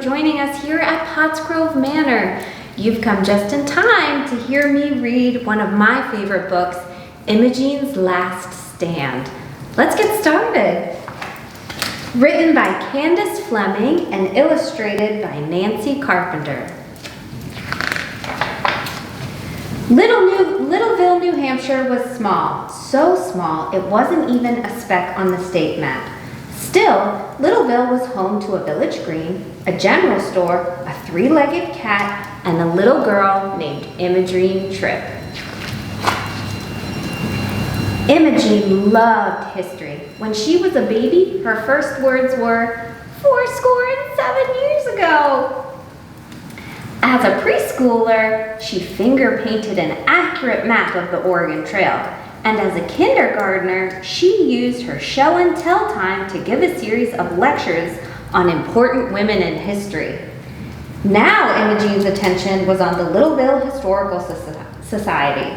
joining us here at Pottsgrove Manor. You've come just in time to hear me read one of my favorite books, Imogene's Last Stand. Let's get started. Written by Candace Fleming and illustrated by Nancy Carpenter. Littleville, New Hampshire was small, so small it wasn't even a speck on the state map. Still, Littleville was home to a village green, a general store, a three-legged cat, and a little girl named Imogene Tripp. Imogene loved history. When she was a baby, her first words were, 7 years ago. As a preschooler, she finger-painted an accurate map of the Oregon Trail, and as a kindergartner, she used her show and tell time to give a series of lectures on important women in history. Now Imogene's attention was on the Littleville Historical Society.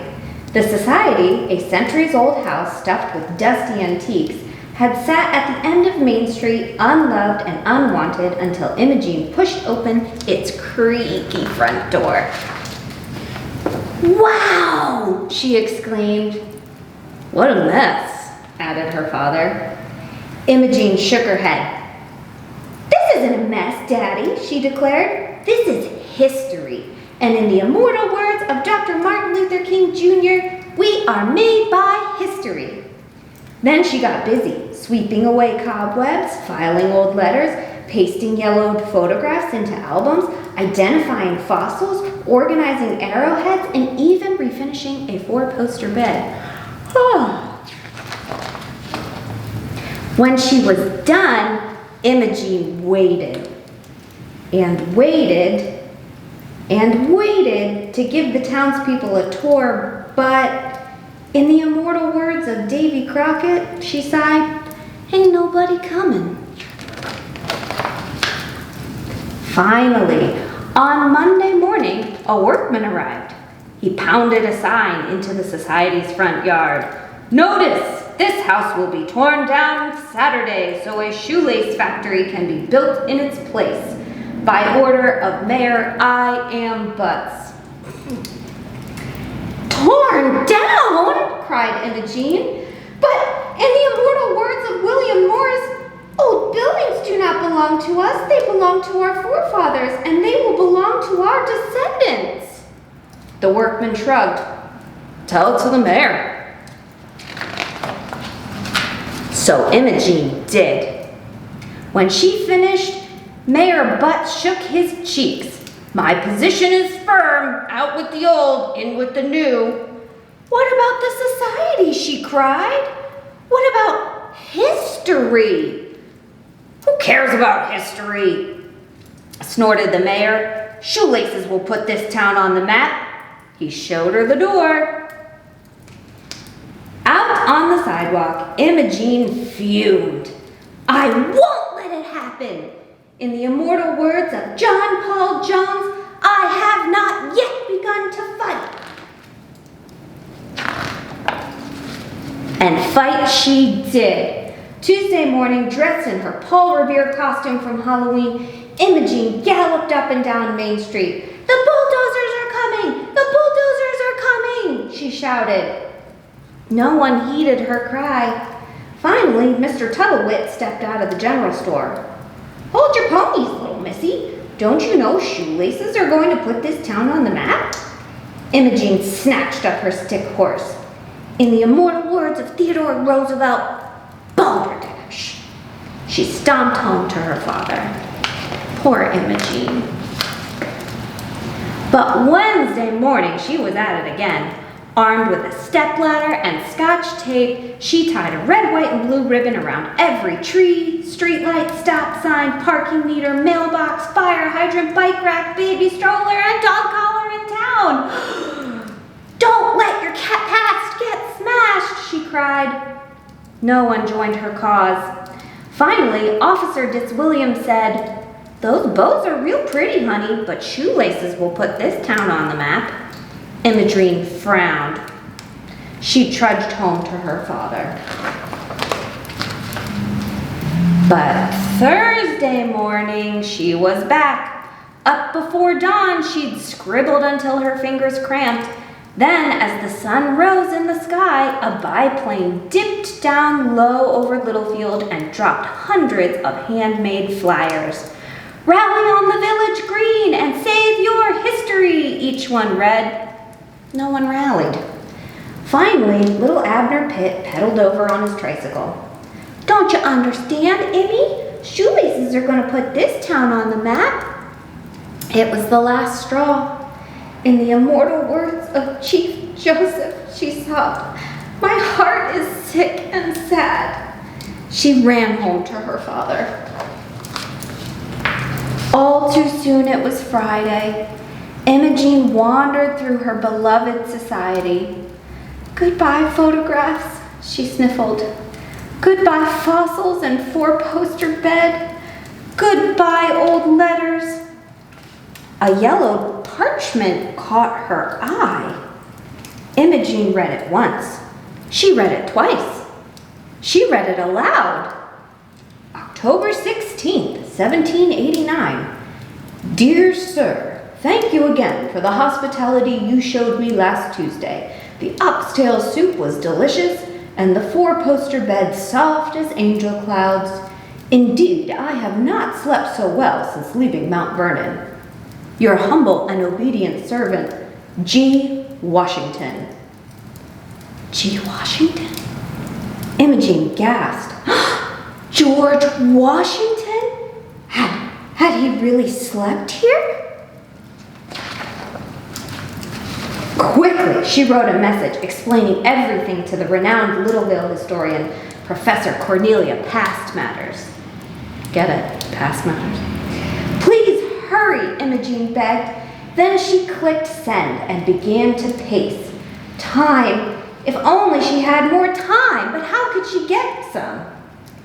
The society, a centuries-old house stuffed with dusty antiques, had sat at the end of Main Street, unloved and unwanted, until Imogene pushed open its creaky front door. "Wow!" she exclaimed. "What a mess," added her father. Imogene shook her head. "This isn't a mess, Daddy," she declared. "This is history. And in the immortal words of Dr. Martin Luther King Jr., we are made by history." Then she got busy, sweeping away cobwebs, filing old letters, pasting yellowed photographs into albums, identifying fossils, organizing arrowheads, and even refinishing a 4-poster bed. When she was done, Imogene waited and waited and waited to give the townspeople a tour, but in the immortal words of Davy Crockett, she sighed, "Ain't nobody coming." Finally, on Monday morning, a workman arrived. He pounded a sign into the society's front yard. "Notice! This house will be torn down Saturday so a shoelace factory can be built in its place. By order of Mayor I. M. Butts." "Torn down?" cried Imogene. "But in the immortal words of William Morris, old buildings do not belong to us, they belong to our forefathers, and they will belong to our descendants." The workman shrugged. "Tell it to the mayor." So Imogene did. When she finished, Mayor Butts shook his cheeks. "My position is firm. Out with the old, in with the new." "What about the society?" she cried. "What about history?" "Who cares about history?" snorted the mayor. "Shoelaces will put this town on the map." He showed her the door. Out on the sidewalk, Imogene fumed. "I won't let it happen. In the immortal words of John Paul Jones, I have not yet begun to fight." And fight she did. Tuesday morning, dressed in her Paul Revere costume from Halloween, Imogene galloped up and down Main Street. "The bulldozers are coming! The bulldozers are coming!" she shouted. No one heeded her cry. Finally, Mr. Tuttlewit stepped out of the general store. "Hold your ponies, little missy. Don't you know shoelaces are going to put this town on the map?" Imogene snatched up her stick horse. In the immortal words of Theodore Roosevelt, balderdash. She stomped home to her father. Poor Imogene. But Wednesday morning, she was at it again. Armed with a stepladder and scotch tape, she tied a red, white, and blue ribbon around every tree, streetlight, stop sign, parking meter, mailbox, fire hydrant, bike rack, baby stroller, and dog collar in town. "Don't let your past get smashed," she cried. No one joined her cause. Finally, Officer Fitzwilliam said, "Those bows are real pretty, honey, but shoelaces will put this town on the map." Imogene frowned. She trudged home to her father. But Thursday morning, she was back. Up before dawn, she'd scribbled until her fingers cramped. Then, as the sun rose in the sky, a biplane dipped down low over Littlefield and dropped hundreds of handmade flyers. "Rally on the village green and save your history," each one read. No one rallied. Finally, little Abner Pitt pedaled over on his tricycle. "Don't you understand, Emmy? Shoelaces are going to put this town on the map." It was the last straw. In the immortal words of Chief Joseph, she sobbed, "My heart is sick and sad." She ran home to her father. All too soon it was Friday. Imogene wandered through her beloved society. "Goodbye, photographs," she sniffled. "Goodbye, fossils and four-poster bed. Goodbye, old letters." A yellowed parchment caught her eye. Imogene read it once. She read it twice. She read it aloud. October 16th, 1789. "Dear Sir, thank you again for the hospitality you showed me last Tuesday. The oxtail soup was delicious, and the four-poster bed soft as angel clouds. Indeed, I have not slept so well since leaving Mount Vernon. Your humble and obedient servant, G. Washington." G. Washington? Imogene gasped. George Washington? Had he really slept here? Quickly, she wrote a message explaining everything to the renowned Littleville historian, Professor Cornelia Past Matters. Get it? Past Matters. "Please hurry," Imogene begged. Then she clicked send and began to pace. Time. If only she had more time, but how could she get some?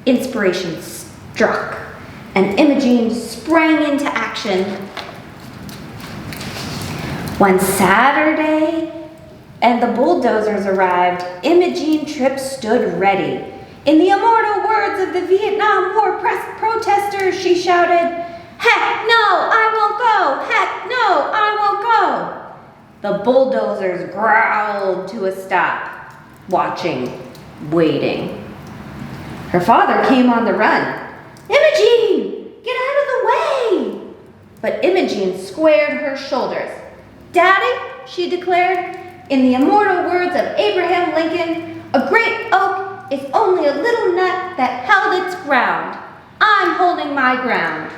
Inspiration struck, and Imogene sprang into action. When Saturday and the bulldozers arrived, Imogene Tripp stood ready. In the immortal words of the Vietnam War protesters, she shouted, "Heck no, I won't go! Heck no, I won't go!" The bulldozers growled to a stop, watching, waiting. Her father came on the run. "Imogene, get out of the way!" But Imogene squared her shoulders. "Daddy," she declared, in the immortal words of Abraham Lincoln, "a great oak is only a little nut that held its ground. I'm holding my ground."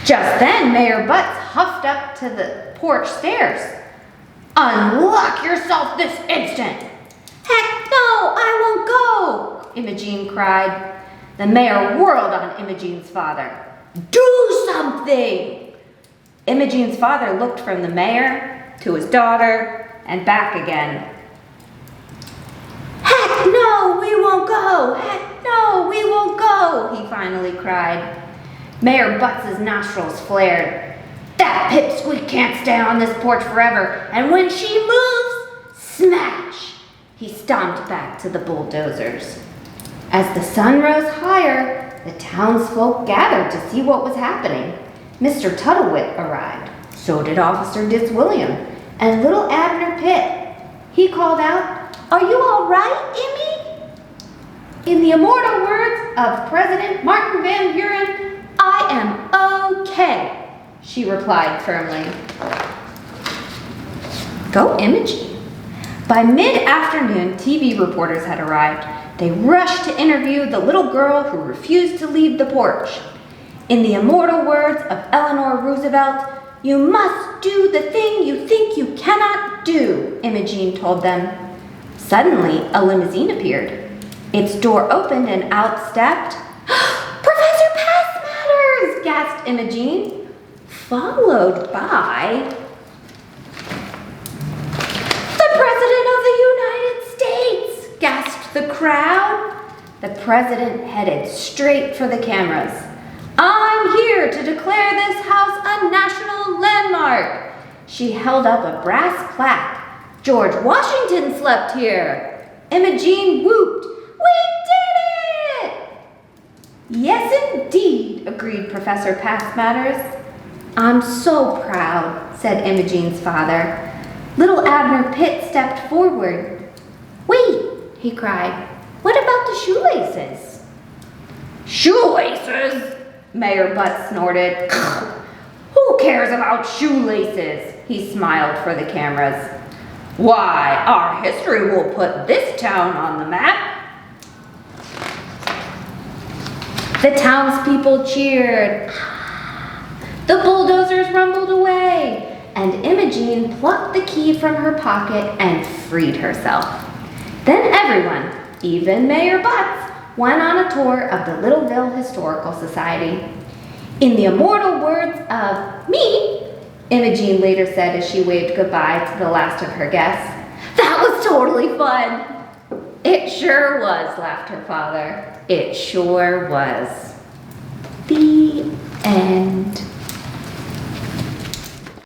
Just then, Mayor Butts huffed up to the porch stairs. "Unlock yourself this instant!" "Heck no, I won't go!" Imogene cried. The mayor whirled on Imogene's father. "Do something!" Imogene's father looked from the mayor to his daughter and back again. "Heck no, we won't go! Heck no, we won't go!" he finally cried. Mayor Butts' nostrils flared. "That pipsqueak can't stay on this porch forever, and when she moves, smash!" He stomped back to the bulldozers. As the sun rose higher, the townsfolk gathered to see what was happening. Mr. Tuttlewit arrived. So did Officer Ditzwilliam and little Abner Pitt. He called out, "Are you all right, Emmy?" In the immortal words of President Martin Van Buren, "I am okay," she replied firmly. Go Imogene. By mid-afternoon, TV reporters had arrived. They rushed to interview the little girl who refused to leave the porch. In the immortal words of Eleanor Roosevelt, "You must do the thing you think you cannot do," Imogene told them. Suddenly, a limousine appeared. Its door opened and out stepped Professor Past Matters, gasped Imogene, followed by the President of the United States, gasped the crowd. The president headed straight for the cameras. "I'm here to declare this house a national landmark." She held up a brass plaque. "George Washington slept here." Imogene whooped, "We did it!" Yes, indeed, agreed Professor Passmatters. I'm so proud, said Imogene's father. Little Abner Pitt stepped forward. Wait, he cried. What about the shoelaces? Shoelaces? Mayor Butt snorted. Who cares about shoelaces? He smiled for the cameras. Why, our history will put this town on the map. The townspeople cheered. The bulldozers rumbled away, and Imogene plucked the key from her pocket and freed herself. Then everyone, even Mayor Butts, went on a tour of the Littleville Historical Society. In the immortal words of me, Imogene later said as she waved goodbye to the last of her guests, "That was totally fun." "It sure was," laughed her father. "It sure was." The end.